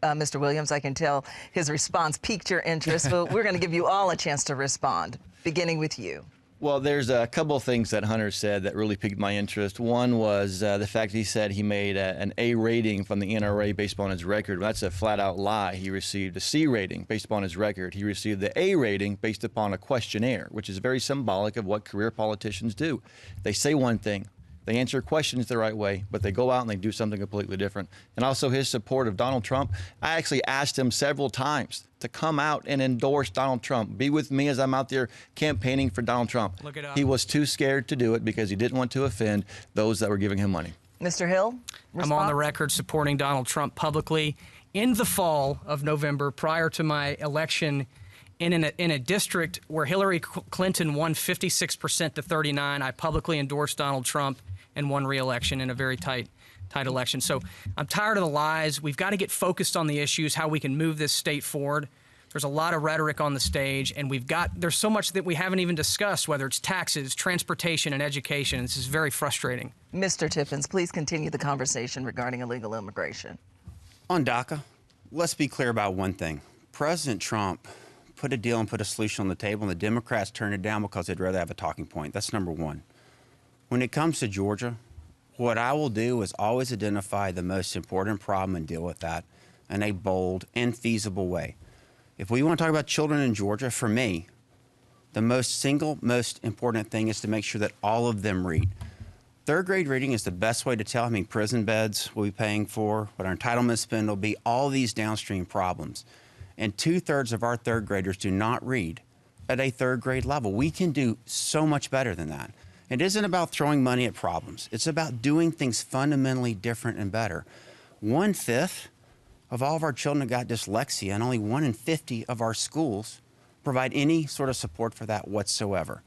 Mr. Williams, I can tell his response piqued your interest, but we're going to give you all a chance to respond, beginning with you. Well, there's a couple of things that Hunter said that really piqued my interest. One was the fact he said he made an A rating from the NRA based upon his record. Well, that's a flat-out lie. He received a C rating based upon his record. He received the A rating based upon a questionnaire, which is very symbolic of what career politicians do. They say one thing. They answer questions the right way, but they go out and they do something completely different. And also his support of Donald Trump. I actually asked him several times to come out and endorse Donald Trump. Be with me as I'm out there campaigning for Donald Trump. Look it up. He was too scared to do it because he didn't want to offend those that were giving him money. Mr. Hill, response? I'm on the record supporting Donald Trump publicly in the fall of November prior to my election in a district where Hillary Clinton won 56% to 39. I publicly endorsed Donald Trump and won re-election in a very tight election. So I'm tired of the lies. We've got to get focused on the issues, how we can move this state forward. There's a lot of rhetoric on the stage, and there's so much that we haven't even discussed, whether it's taxes, transportation, and education. This is very frustrating. Mr. Tippins, please continue the conversation regarding illegal immigration. On DACA, let's be clear about one thing. President Trump put a deal and put a solution on the table, and the Democrats turned it down because they'd rather have a talking point. That's number one. When it comes to Georgia, what I will do is always identify the most important problem and deal with that in a bold and feasible way. If we want to talk about children in Georgia, for me, the most important thing is to make sure that all of them read. Third grade reading is the best way to tell how many prison beds we'll be paying for, what our entitlement spend will be, all these downstream problems. And 2/3 of our third graders do not read at a third grade level. We can do so much better than that. It isn't about throwing money at problems. It's about doing things fundamentally different and better. 1/5 of all of our children have got dyslexia, and only 1 in 50 of our schools provide any sort of support for that whatsoever.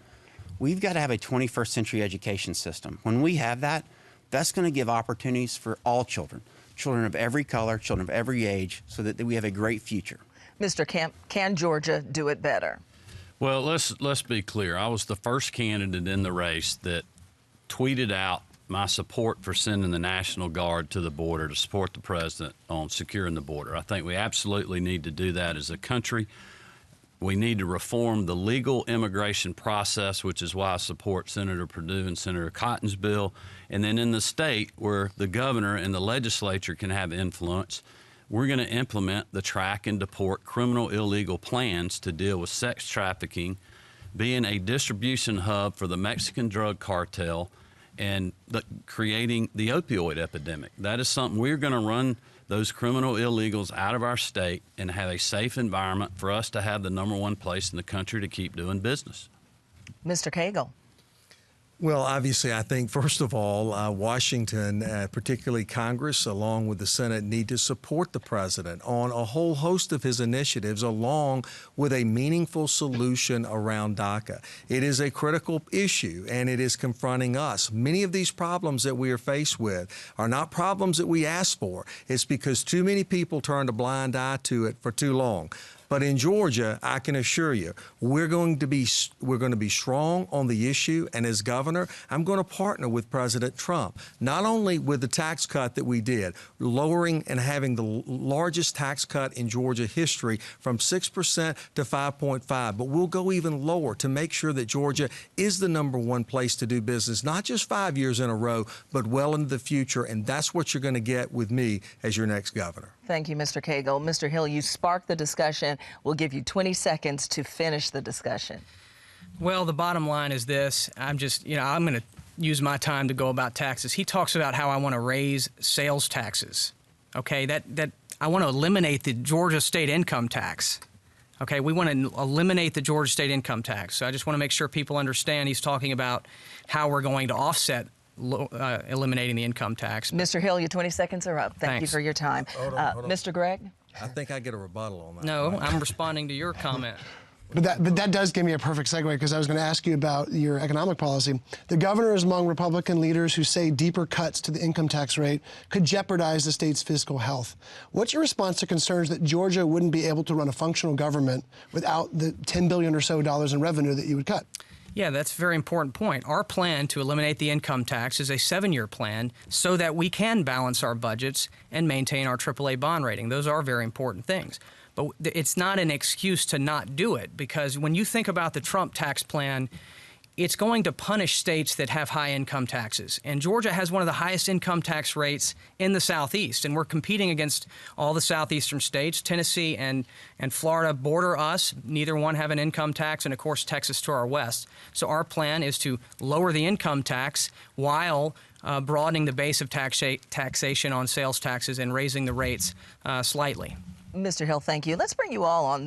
We've got to have a 21st century education system. When we have that, that's going to give opportunities for all children, children of every color, children of every age, so that we have a great future. Mr. Kemp, can Georgia do it better? Well, let's be clear. I was the first candidate in the race that tweeted out my support for sending the National Guard to the border to support the president on securing the border. I think we absolutely need to do that as a country. We need to reform the legal immigration process, which is why I support Senator Perdue and Senator Cotton's bill. And then in the state where the governor and the legislature can have influence, we're going to implement the track and deport criminal illegal plans to deal with sex trafficking, being a distribution hub for the Mexican drug cartel, and creating the opioid epidemic. That is something we're going to run those criminal illegals out of our state and have a safe environment for us to have the #1 place in the country to keep doing business. Mr. Cagle. Well, obviously, I think, first of all, Washington, particularly Congress, along with the Senate, need to support the president on a whole host of his initiatives, along with a meaningful solution around DACA. It is a critical issue, and it is confronting us. Many of these problems that we are faced with are not problems that we asked for. It's because too many people turned a blind eye to it for too long. But in Georgia, I can assure you, we're going to be strong on the issue. And as governor, I'm going to partner with President Trump, not only with the tax cut that we did, lowering and having the largest tax cut in Georgia history from 6% to 5.5%, but we'll go even lower to make sure that Georgia is the #1 place to do business, not just 5 years in a row, but well into the future. And that's what you're going to get with me as your next governor. Thank you, Mr. Cagle. Mr. Hill, you sparked the discussion. We'll give you 20 seconds to finish the discussion. Well, the bottom line is this. I'm going to use my time to go about taxes. He talks about how I want to raise sales taxes. Okay, that I want to eliminate the Georgia state income tax. Okay, we want to eliminate the Georgia state income tax. So I just want to make sure people understand he's talking about how we're going to offset eliminating the income tax. Mr. Hill, your 20 seconds are up. Thank you for your time. Hold on. Mr. Gregg? I think I get a rebuttal on that. No, I'm responding to your comment. But that does give me a perfect segue, because I was going to ask you about your economic policy. The governor is among Republican leaders who say deeper cuts to the income tax rate could jeopardize the state's fiscal health. What's your response to concerns that Georgia wouldn't be able to run a functional government without the $10 billion or so in revenue that you would cut? Yeah, that's a very important point. Our plan to eliminate the income tax is a 7-year plan so that we can balance our budgets and maintain our AAA bond rating. Those are very important things. But it's not an excuse to not do it, because when you think about the Trump tax plan, it's going to punish states that have high income taxes. And Georgia has one of the highest income tax rates in the Southeast. And we're competing against all the southeastern states. Tennessee and Florida border us. Neither one have an income tax. And, of course, Texas to our west. So our plan is to lower the income tax while broadening the base of taxation on sales taxes and raising the rates slightly. Mr. Hill, thank you. Let's bring you all on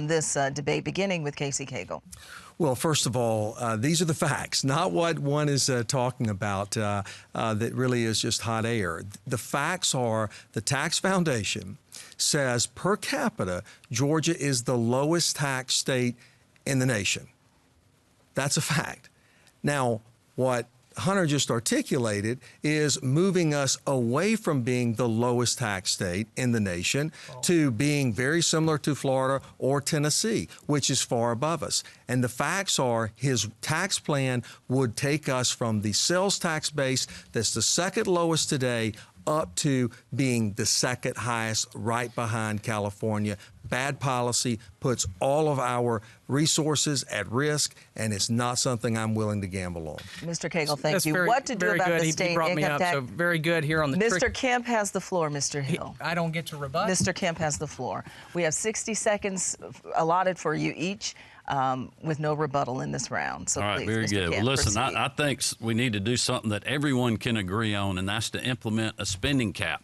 this debate, beginning with Casey Cagle. Well, first of all, these are the facts, not what one is talking about that really is just hot air. The facts are the Tax Foundation says per capita, Georgia is the lowest tax state in the nation. That's a fact. Now, what Hunter just articulated is moving us away from being the lowest tax state in the nation to being very similar to Florida or Tennessee, which is far above us. And the facts are his tax plan would take us from the sales tax base that's the second lowest today up to being the second highest, right behind California. Bad policy puts all of our resources at risk, and it's not something I'm willing to gamble on. Mr. Cagle, thank That's you. What to do very about good. the state He brought me income up, tax? so very good here on the Mr. Kemp has the floor, Mr. Hill. I don't get to rebut? Mr. Kemp has the floor. We have 60 seconds allotted for you each, with no rebuttal in this round. So all right, please, very Mr. good. Kemp, Well, listen, proceed. I think we need to do something that everyone can agree on, and that's to implement a spending cap.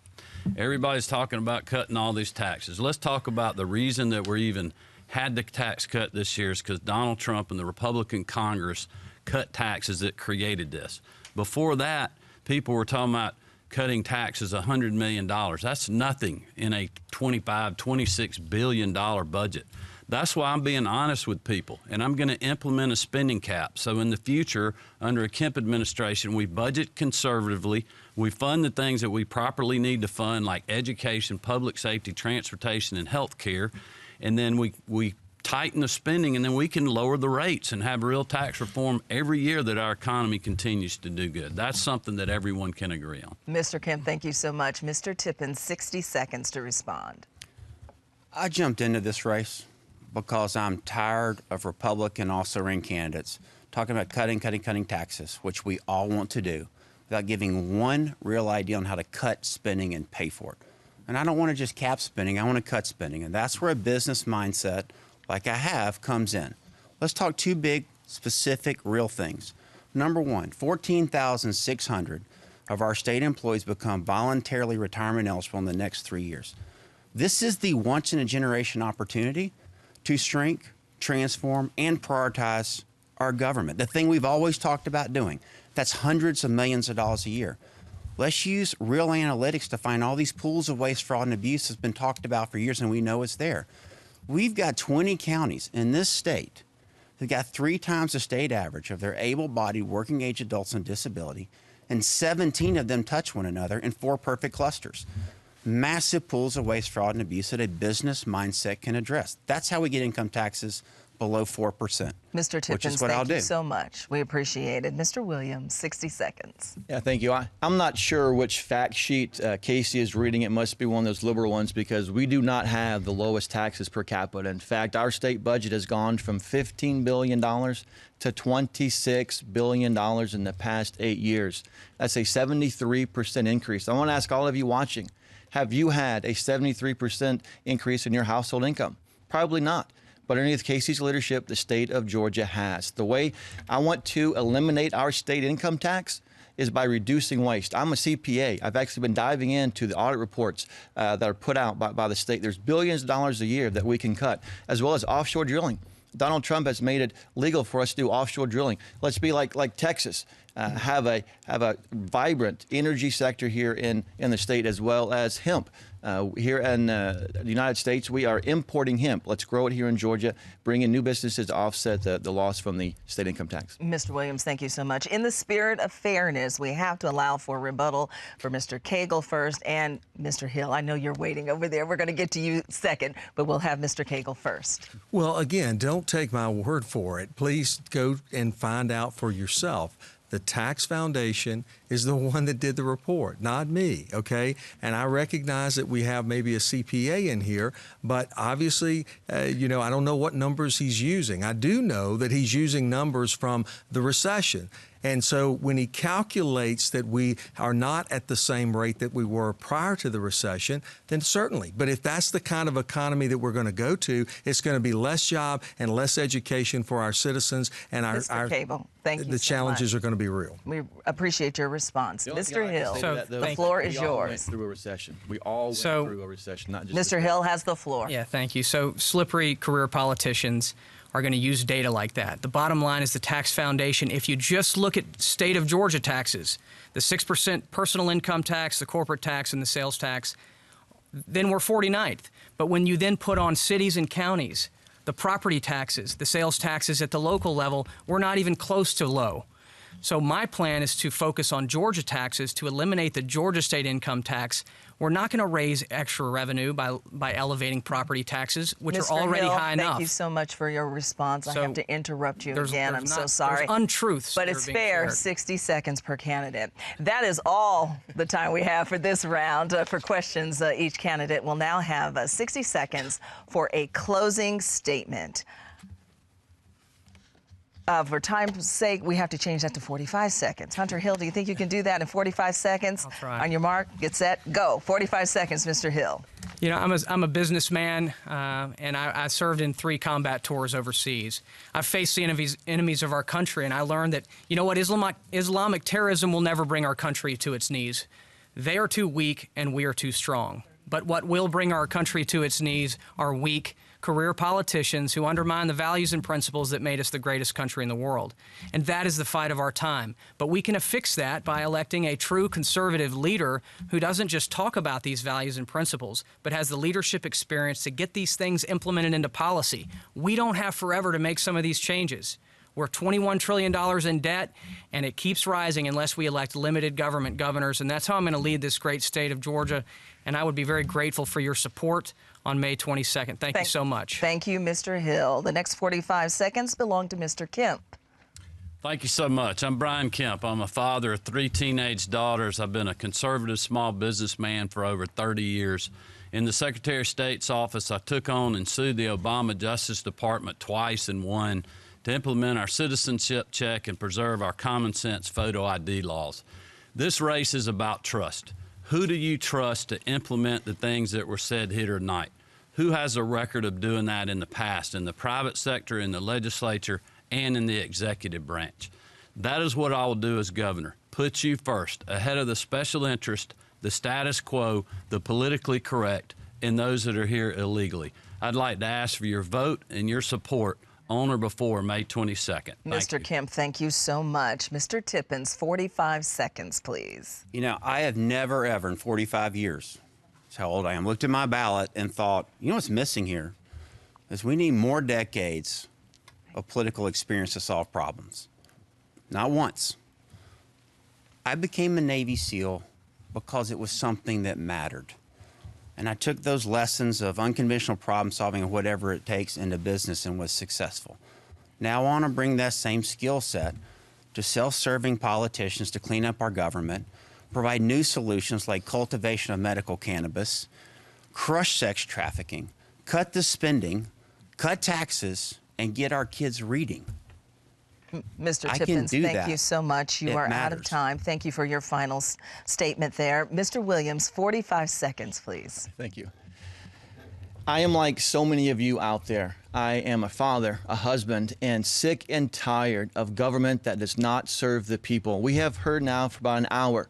Everybody's talking about cutting all these taxes. Let's talk about the reason that we're even had the tax cut this year is because Donald Trump and the Republican Congress cut taxes that created this. Before that, people were talking about cutting taxes $100 million. That's nothing in a $26 billion budget. That's why I'm being honest with people, and I'm going to implement a spending cap. So in the future, under a Kemp administration, we budget conservatively. We fund the things that we properly need to fund, like education, public safety, transportation, and health care. And then we tighten the spending, and then we can lower the rates and have real tax reform every year that our economy continues to do good. That's something that everyone can agree on. Mr. Kemp, thank you so much. Mr. Tippin, 60 seconds to respond. I jumped into this race because I'm tired of Republican also-ran candidates talking about cutting taxes, which we all want to do, without giving one real idea on how to cut spending and pay for it. And I don't want to just cap spending, I want to cut spending. And that's where a business mindset like I have comes in. Let's talk two big, specific, real things. Number one, 14,600 of our state employees become voluntarily retirement eligible in the next 3 years. This is the once-in-a-generation opportunity to shrink, transform, and prioritize our government, the thing we've always talked about doing. That's hundreds of millions of dollars a year. Let's use real analytics to find all these pools of waste, fraud, and abuse that's been talked about for years, and we know it's there. We've got 20 counties in this state that got 3 times the state average of their able-bodied working-age adults on disability, and 17 of them touch one another in 4 perfect clusters. Massive pools of waste, fraud, and abuse that a business mindset can address. That's how we get income taxes below 4%. Mr. Which is Tippins, what I'll thank you do. so much. We appreciate it. Mr. Williams, 60 seconds. Yeah, thank you. I'm not sure which fact sheet Casey is reading. It must be one of those liberal ones because we do not have the lowest taxes per capita. In fact, our state budget has gone from $15 billion to $26 billion in the past 8 years. That's a 73% increase. I want to ask all of you watching, have you had a 73% increase in your household income? Probably not. But underneath Casey's leadership, the state of Georgia has. The way I want to eliminate our state income tax is by reducing waste. I'm a CPA. I've actually been diving into the audit reports that are put out by the state. There's billions of dollars a year that we can cut, as well as offshore drilling. Donald Trump has made it legal for us to do offshore drilling. Let's be like Texas, have a vibrant energy sector here in the state, as well as hemp. Here in the United States, we are importing hemp. Let's grow it here in Georgia, bring in new businesses to offset the loss from the state income tax. Mr. Williams, thank you so much. In the spirit of fairness, we have to allow for rebuttal for Mr. Cagle first and Mr. Hill. I know you're waiting over there. We're going to get to you second, but we'll have Mr. Cagle first. Well, again, don't take my word for it. Please go and find out for yourself. The Tax Foundation is the one that did the report, not me, okay? And I recognize that we have maybe a CPA in here, but obviously, you know, I don't know what numbers he's using. I do know that he's using numbers from the recession. And so when he calculates that we are not at the same rate that we were prior to the recession, then certainly. But if that's the kind of economy that we're going to go to, it's going to be less job and less education for our citizens, and Mr. Cable, thank you the challenges are going to be real. We appreciate your response. Mr. Hill, the floor is yours. We all went through a recession. We all went through a recession, not just Mr. Hill has the floor. Yeah, thank you. So slippery career politicians are going to use data like that. The bottom line is the Tax Foundation, if you just look at state of Georgia taxes, the 6% personal income tax, the corporate tax, and the sales tax, then we're 49th. But when you then put on cities and counties, the property taxes, the sales taxes at the local level, we're not even close to low. So my plan is to focus on Georgia taxes to eliminate the Georgia state income tax. We're not going to raise extra revenue by elevating property taxes, which Mr. are already Hill, high enough. Thank you so much for your response. So I have to interrupt you again. I'm so there's sorry. untruths. But it's fair, shared. 60 seconds per candidate. That is all the time we have for this round. For questions, each candidate will now have 60 seconds for a closing statement. For time's sake, we have to change that to 45 seconds. Hunter Hill, do you think you can do that in 45 seconds? I'll try. On your mark, get set, go. 45 seconds, Mr. Hill. You know, I'm a businessman, and I served in 3 combat tours overseas. I've faced the enemies of our country, and I learned that, you know what, Islamic terrorism will never bring our country to its knees. They are too weak, and we are too strong. But what will bring our country to its knees are weak career politicians who undermine the values and principles that made us the greatest country in the world. And that is the fight of our time. But we can fix that by electing a true conservative leader who doesn't just talk about these values and principles, but has the leadership experience to get these things implemented into policy. We don't have forever to make some of these changes. We're $21 trillion in debt, and it keeps rising unless we elect limited government governors. And that's how I'm going to lead this great state of Georgia. And I would be very grateful for your support on May 22nd. Thank you so much. Thank you, Mr. Hill. The next 45 seconds belong to Mr. Kemp. Thank you so much. I'm Brian Kemp. I'm a father of 3 teenage daughters. I've been a conservative small businessman for over 30 years. In the Secretary of State's office, I took on and sued the Obama Justice Department twice and won to implement our citizenship check and preserve our common sense photo ID laws. This race is about trust. Who do you trust to implement the things that were said here tonight? Who has a record of doing that in the past, in the private sector, in the legislature, and in the executive branch? That is what I will do as governor. Put you first, ahead of the special interest, the status quo, the politically correct, and those that are here illegally. I'd like to ask for your vote and your support on or before May 22nd. Mr. Kemp, thank you so much. Mr. Tippins, 45 seconds, please. You know, I have never, ever in 45 years, that's how old I am, looked at my ballot and thought, you know what's missing here is we need more decades of political experience to solve problems. Not once. I became a Navy SEAL because it was something that mattered. And I took those lessons of unconventional problem solving or whatever it takes into business and was successful. Now I want to bring that same skill set to self-serving politicians to clean up our government, provide new solutions like cultivation of medical cannabis, crush sex trafficking, cut the spending, cut taxes, and get our kids reading. Mr. I can Tippins, do thank that. you so much. You It are out of matters. time. Thank you for your final statement there. Mr. Williams, 45 seconds, please. Thank you. I am like so many of you out there. I am a father, a husband, and sick and tired of government that does not serve the people. We have heard now for about an hour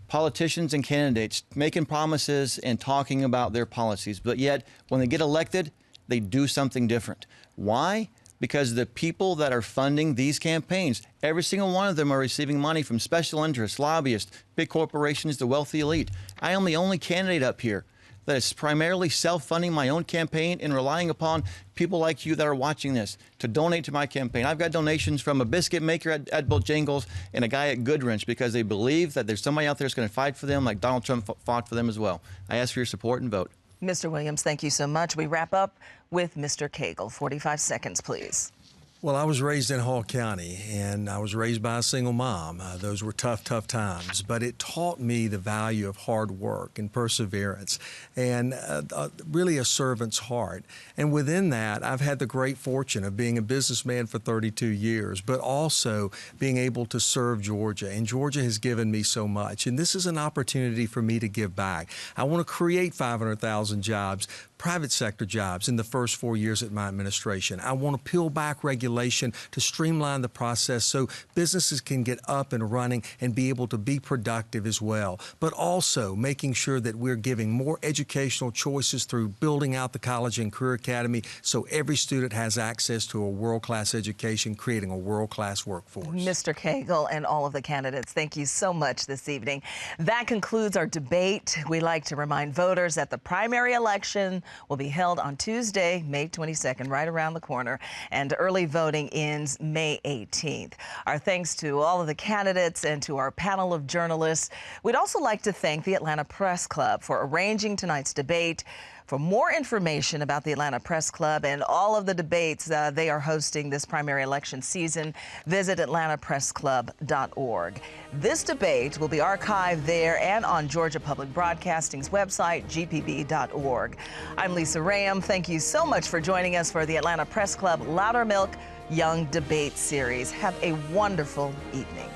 politicians and candidates making promises and talking about their policies, but yet when they get elected, they do something different. Why? Because the people that are funding these campaigns, every single one of them are receiving money from special interests, lobbyists, big corporations, the wealthy elite. I am the only candidate up here that is primarily self-funding my own campaign and relying upon people like you that are watching this to donate to my campaign. I've got donations from a biscuit maker at Bojangles and a guy at Goodwrench because they believe that there's somebody out there that's going to fight for them like Donald Trump fought for them as well. I ask for your support and vote. Mr. Williams, thank you so much. We wrap up with Mr. Cagle. 45 seconds, please. Well, I was raised in Hall County, and I was raised by a single mom. Those were tough, tough times, but it taught me the value of hard work and perseverance and really a servant's heart. And within that, I've had the great fortune of being a businessman for 32 years, but also being able to serve Georgia. And Georgia has given me so much. And this is an opportunity for me to give back. I want to create 500,000 jobs, private sector jobs, in the first 4 years at my administration. I want to peel back regulation to streamline the process so businesses can get up and running and be able to be productive as well, but also making sure that we're giving more educational choices through building out the College and Career Academy so every student has access to a world-class education, creating a world-class workforce. Mr. Cagle and all of the candidates, thank you so much this evening. That concludes our debate. We like to remind voters that the primary election will be held on Tuesday, May 22nd, right around the corner, and early voting ends May 18th. Our thanks to all of the candidates and to our panel of journalists. We'd also like to thank the Atlanta Press Club for arranging tonight's debate. For more information about the Atlanta Press Club and all of the debates they are hosting this primary election season, visit atlantapressclub.org. This debate will be archived there and on Georgia Public Broadcasting's website, gpb.org. I'm Lisa Rayam. Thank you so much for joining us for the Atlanta Press Club Louder Milk Young Debate Series. Have a wonderful evening.